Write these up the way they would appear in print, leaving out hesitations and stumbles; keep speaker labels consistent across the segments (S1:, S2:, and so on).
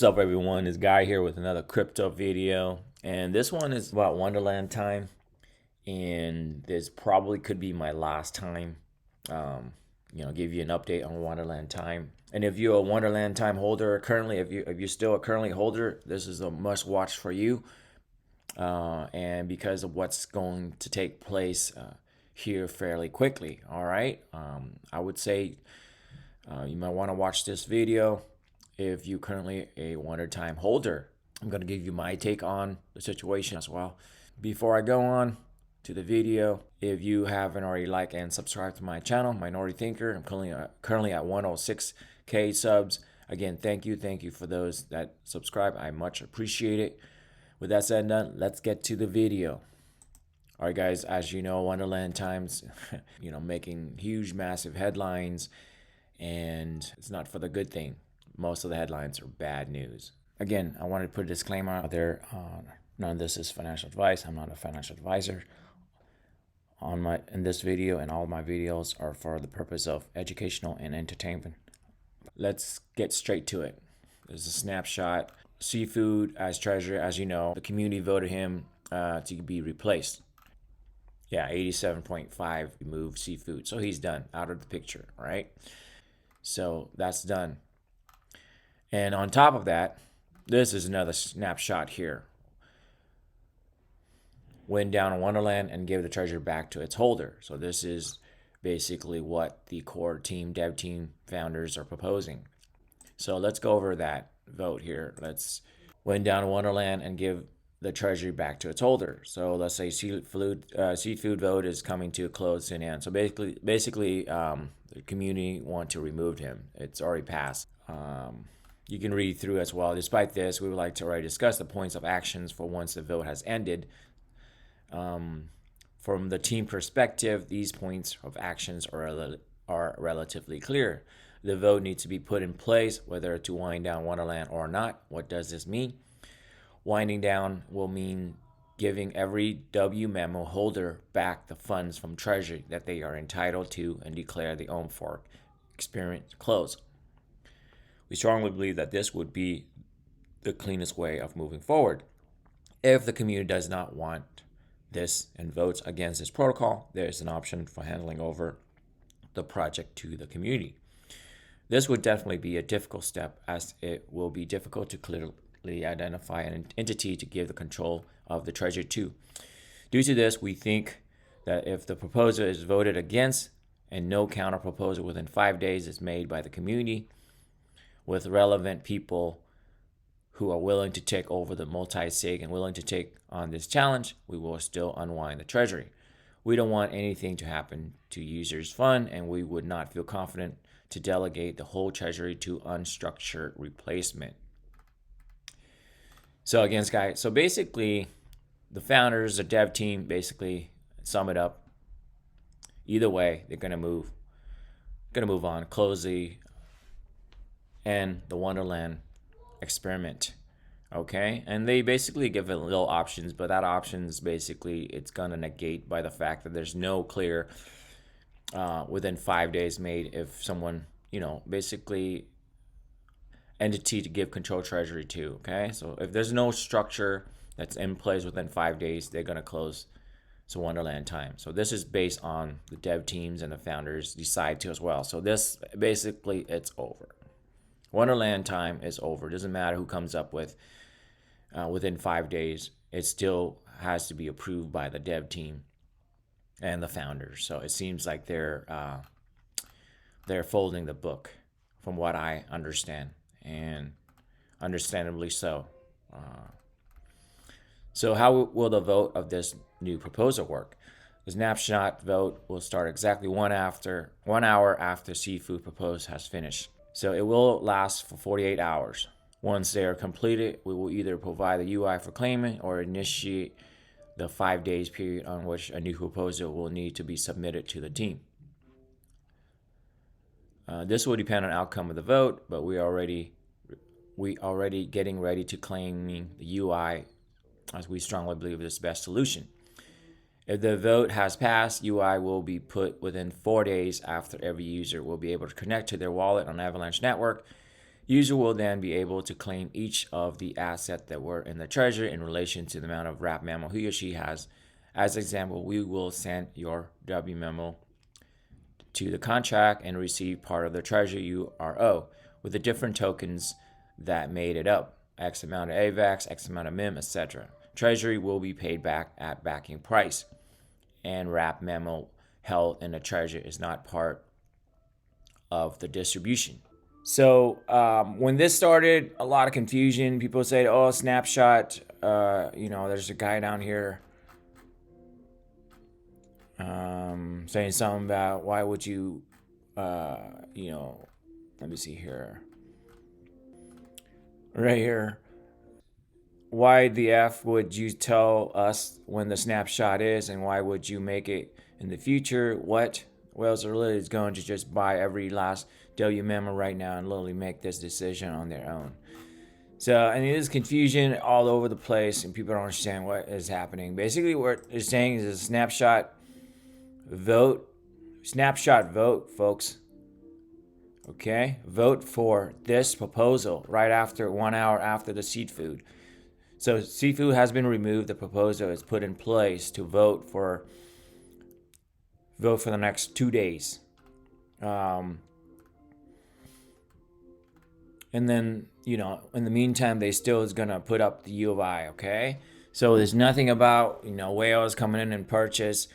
S1: What's up, everyone? It's Guy here with another crypto video, and this one is about Wonderland time, and this probably could be my last time give you an update on Wonderland time. And if you're a Wonderland time holder currently, if you're still a currently holder, this is a must watch for you, and because of what's going to take place here fairly quickly. All right, I would say you might want to watch this video if you're currently a Wonder time holder. I'm going to give you my take on the situation as well. Before I go on to the video, if you haven't already liked and subscribed to my channel, Minority Thinker, I'm currently at 106K subs. Again, thank you for those that subscribe. I much appreciate it. With that said and done, let's get to the video. All right, guys, as you know, Wonderland times, making huge, massive headlines, and it's not for the good thing. Most of the headlines are bad news. Again, I wanted to put a disclaimer out there. None of this is financial advice. I'm not a financial advisor. In this video and all of my videos are for the purpose of educational and entertainment. Let's get straight to it. There's a snapshot. Seafood as treasurer, as you know, the community voted him to be replaced. Yeah, 87.5 removed Seafood. So he's done, out of the picture, right? So that's done. And on top of that, this is another snapshot here. Went down in Wonderland and gave the treasure back to its holder. So this is basically what the core team, dev team founders are proposing. So let's go over that vote here. Went down in Wonderland and give the treasury back to its holder. So let's say seafood vote is coming to a close in end. So basically, the community want to remove him. It's already passed. You can read through as well. Despite this, we would like to already discuss the points of actions for once the vote has ended. From the team perspective, these points of actions are relatively clear. The vote needs to be put in place, whether to wind down Wonderland or not. What does this mean? Winding down will mean giving every Wmemo holder back the funds from Treasury that they are entitled to and declare the own fork experiment closed. We strongly believe that this would be the cleanest way of moving forward. If the community does not want this and votes against this protocol, there is an option for handing over the project to the community. This would definitely be a difficult step, as it will be difficult to clearly identify an entity to give the control of the treasury to. Due to this, we think that if the proposal is voted against and no counter proposal within 5 days is made by the community, with relevant people who are willing to take over the multi-sig and willing to take on this challenge, we will still unwind the treasury. We don't want anything to happen to users' fund, and we would not feel confident to delegate the whole treasury to unstructured replacement. So again, guys, so basically the founders, the dev team, basically sum it up. Either way, they're gonna move on, close the Wonderland experiment. Okay, and they basically give it little options, but that options basically it's gonna negate by the fact that there's no clear within 5 days made if someone, basically entity to give control treasury to. Okay, so if there's no structure that's in place within 5 days, they're gonna close to Wonderland time. So this is based on the dev teams and the founders decide to as well. So this basically it's over. Wonderland time is over. It doesn't matter who comes up with within 5 days. It still has to be approved by the dev team and the founders. So it seems like they're folding the book, from what I understand, and understandably so. So how will the vote of this new proposal work? The snapshot vote will start exactly 1 hour after Seafood proposal has finished. So it will last for 48 hours. Once they are completed, we will either provide the UI for claimant or initiate the 5 days period on which a new proposal will need to be submitted to the team. This will depend on outcome of the vote, but we already getting ready to claiming the UI, as we strongly believe is the best solution. If the vote has passed, UI will be put within 4 days after every user will be able to connect to their wallet on Avalanche Network. User will then be able to claim each of the assets that were in the treasury in relation to the amount of wrap memo he or she has. As example, we will send your Wmemo to the contract and receive part of the treasury URO with the different tokens that made it up. X amount of AVAX, X amount of MIM, etc. Treasury will be paid back at backing price, and wrap memo held in the treasury is not part of the distribution. So when this started, a lot of confusion. People said, "Oh, Snapshot, there's a guy down here saying something about why would you, let me see here, right here. Why the F would you tell us when the snapshot is, and why would you make it in the future? What? Wales are literally going to just buy every last Wmemo right now and literally make this decision on their own. So, I mean, there's confusion all over the place, and people don't understand what is happening. Basically, what they're saying is a snapshot vote, folks. Okay, vote for this proposal right after 1 hour after the seafood. So seafood has been removed. The proposal is put in place to vote for the next 2 days. And then, in the meantime, they still is going to put up the U of I, okay? So there's nothing about, whales coming in and purchase,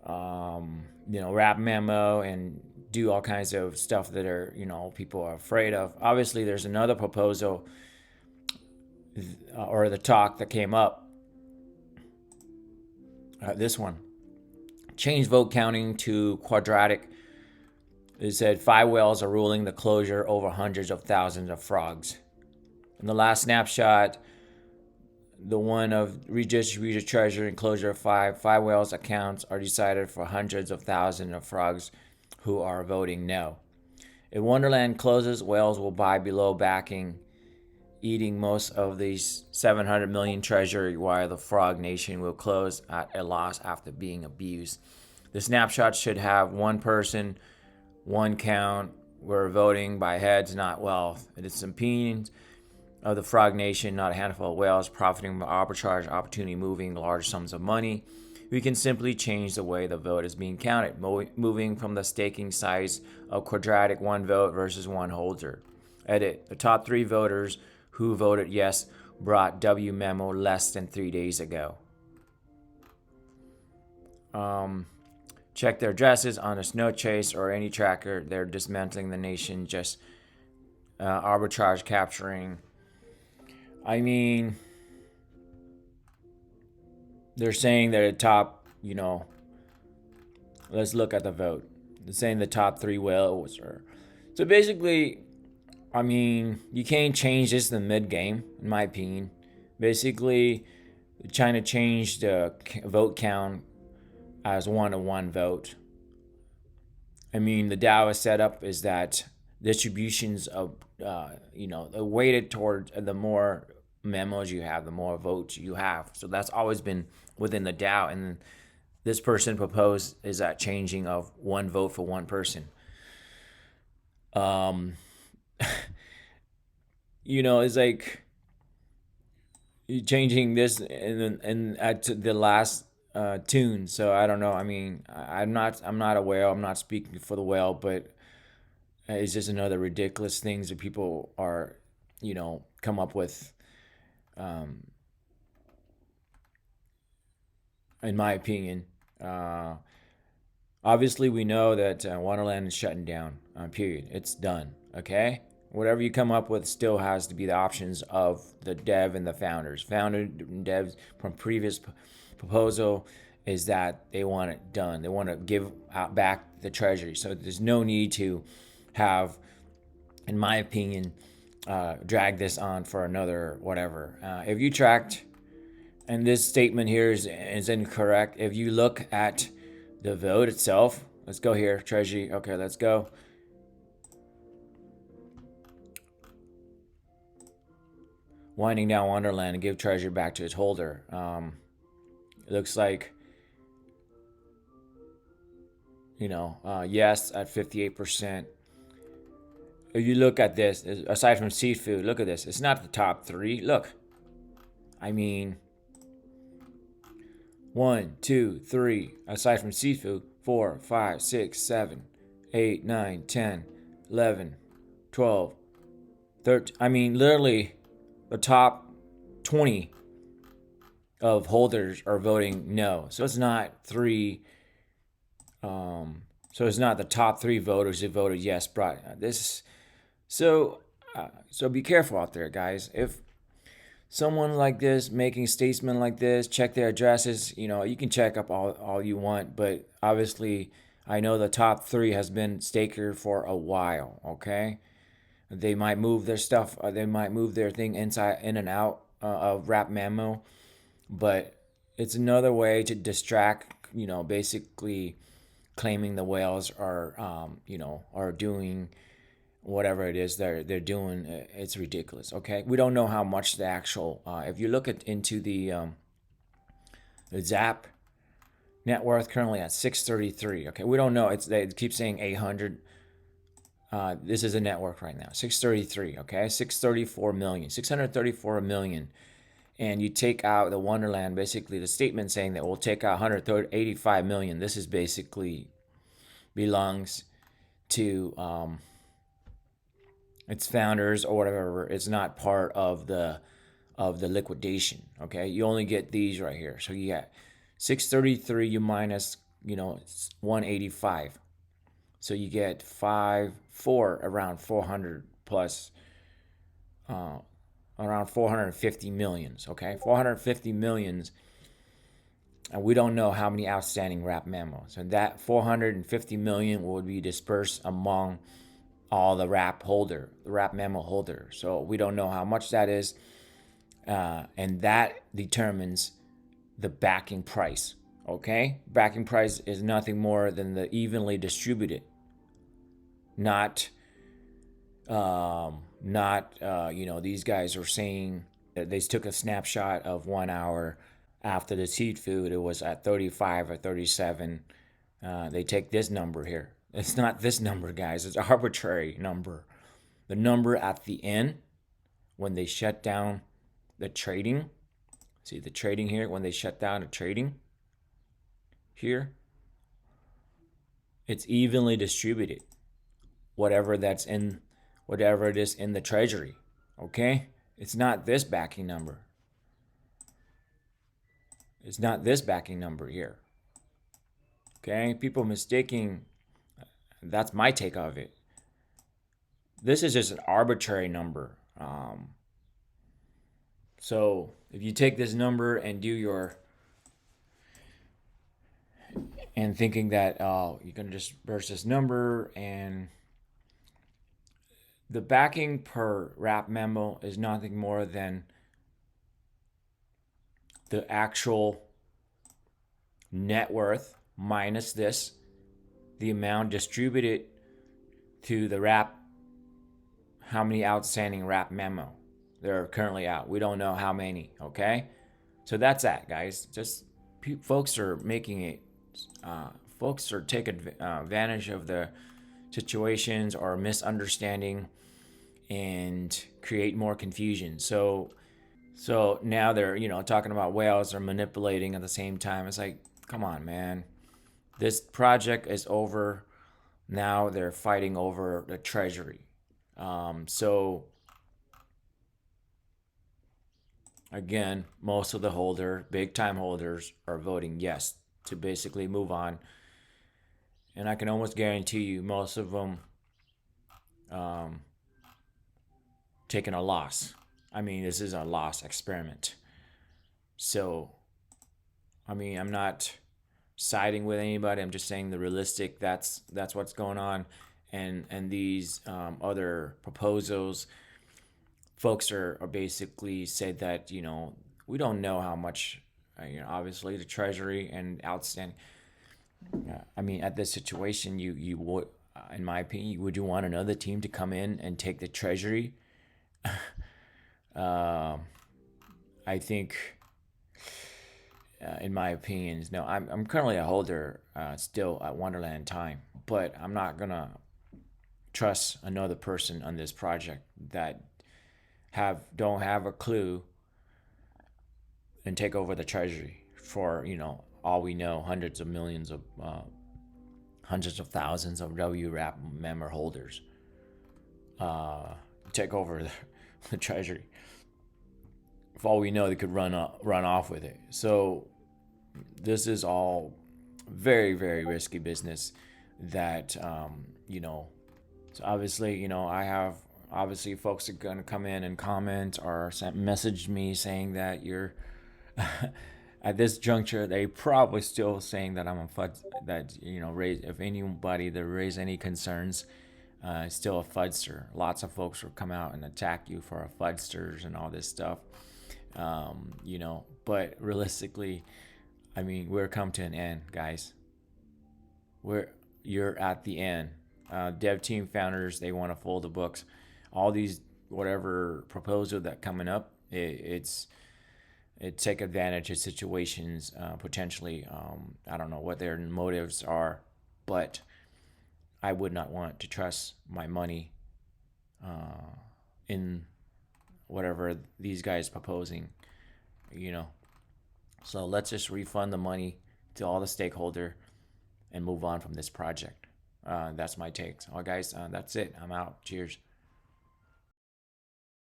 S1: wrap memo and do all kinds of stuff that are, people are afraid of. Obviously, there's another proposal or the talk that came up. This one. Change vote counting to quadratic. It said 5 whales are ruling the closure over hundreds of thousands of frogs. In the last snapshot, the one of redistributed treasury and closure of 5 whales accounts are decided for hundreds of thousands of frogs who are voting no. If Wonderland closes, whales will buy below backing, eating most of these 700 million treasury, while the frog nation will close at a loss after being abused. The snapshot should have one person, one count. We're voting by heads, not wealth. It is opinions of the frog nation, not a handful of whales profiting from arbitrage opportunity, moving large sums of money. We can simply change the way the vote is being counted, moving from the staking size of quadratic 1 vote versus 1 holder. Edit. The top 3 voters who voted yes brought Wmemo less than 3 days ago. Check their addresses on a snow chase or any tracker. They're dismantling the nation, just arbitrage capturing. I mean, they're saying that the top, let's look at the vote. They're saying the top 3 whales are. So basically, I mean, you can't change this in the mid-game, in my opinion. Basically, China changed the vote count as 1-to-1 vote. I mean, the DAO is set up is that distributions of, weighted toward the more memos you have, the more votes you have. So that's always been within the DAO. And this person proposed is that changing of 1 vote for 1 person. It's like changing this and at the last tune. So I don't know. I mean, I'm not a whale. I'm not speaking for the whale, but it's just another ridiculous things that people are, come up with. In my opinion, obviously we know that Wonderland is shutting down. Period. It's done. Okay. Whatever you come up with still has to be the options of the dev and the founders. Founder and devs from previous proposal is that they want it done. They want to give back the treasury. So there's no need to have, in my opinion, drag this on for another whatever. If you tracked, and this statement here is incorrect. If you look at the vote itself, let's go here, treasury. Okay, let's go. Winding down Wonderland and give treasury back to its holder. It looks like, yes at 58%. if you look at this, aside from seafood, look at this. It's not the top 3. Look, I mean, 1, 2, 3. Aside from seafood, 4, 5, 6, 7, 8, 9, 10, 11, 12, 13. I mean, literally, the top 20 of holders are voting no. So it's not 3. So it's not the top 3 voters who voted yes. Brought this. So be careful out there, guys. If someone like this making a statement like this, check their addresses. You can check up all you want, but obviously, I know the top 3 has been staker for a while. Okay, they might move their stuff. They might move their thing in and out of Wmemo, but it's another way to distract. Basically claiming the whales are, are doing whatever it is they're doing. It's ridiculous. Okay, we don't know how much the actual. If you look into the Zap net worth currently at 633. Okay, we don't know. They keep saying 800. This is a net worth right now, 633. Okay, 634 million, 634 million. And you take out the Wonderland, basically the statement saying that we'll take out 185 million. This is basically belongs to its founders or whatever. It's not part of the liquidation. Okay, you only get these right here. So you got 633, you minus 185. So you get 4 around 400 plus. Around 450 millions, okay? 450 millions, and we don't know how many outstanding Wmemos. So that 450 million will be dispersed among all the Wmemo holders. So we don't know how much that is, and that determines the backing price, okay? Backing price is nothing more than the evenly distributed, not these guys are saying that they took a snapshot of 1 hour after the seed food. It was at 35 or 37. They take this number here. It's not this number, guys. It's an arbitrary number. The number at the end when they shut down the trading. See the trading here when they shut down the trading here. It's evenly distributed. Whatever it is in the treasury, okay? It's not this backing number. It's not this backing number here, okay? People mistaking, that's my take of it. This is just an arbitrary number. So if you take this number and do and thinking that you're gonna just burst this number, and the backing per Wmemo is nothing more than the actual net worth minus this, the amount distributed to the how many outstanding Wmemo there are currently out. We don't know how many, okay? So that's that, guys. Just folks are making it, folks are taking advantage of the situations or misunderstanding and create more confusion. So now they're talking about whales are manipulating at the same time. It's like, come on, man. This project is over. Now they're fighting over the treasury. So again, most of the big time holders are voting yes to basically move on. And I can almost guarantee you most of them taking a loss. I mean, this is a loss experiment. So, I mean, I'm not siding with anybody. I'm just saying the realistic. That's what's going on, and these other proposals, folks are basically said that we don't know how much. Obviously the Treasury and outstanding. I mean, at this situation, you would, in my opinion, would you want another team to come in and take the Treasury? I think, in my opinion, no. I'm currently a holder still at Wonderland time, but I'm not gonna trust another person on this project that don't have a clue and take over the treasury for, all we know, hundreds of millions of hundreds of thousands of Wmemo holders take over the treasury. For all we know, they could run off with it. So this is all very, very risky business that so obviously, obviously folks are going to come in and comment or message me saying that you're at this juncture, they probably still saying that I'm a FUD, that, raise, if anybody that raise any concerns, still a FUDster. Lots of folks will come out and attack you for a FUDsters and all this stuff. But realistically, I mean, we're come to an end, guys. You're at the end. Dev team founders, they want to fold the books. All these whatever proposal that coming up, it take advantage of situations potentially. I don't know what their motives are, but I would not want to trust my money in whatever these guys proposing. So let's just refund the money to all the stakeholder and move on from this project. That's my takes. All right, guys, that's it. I'm out. Cheers.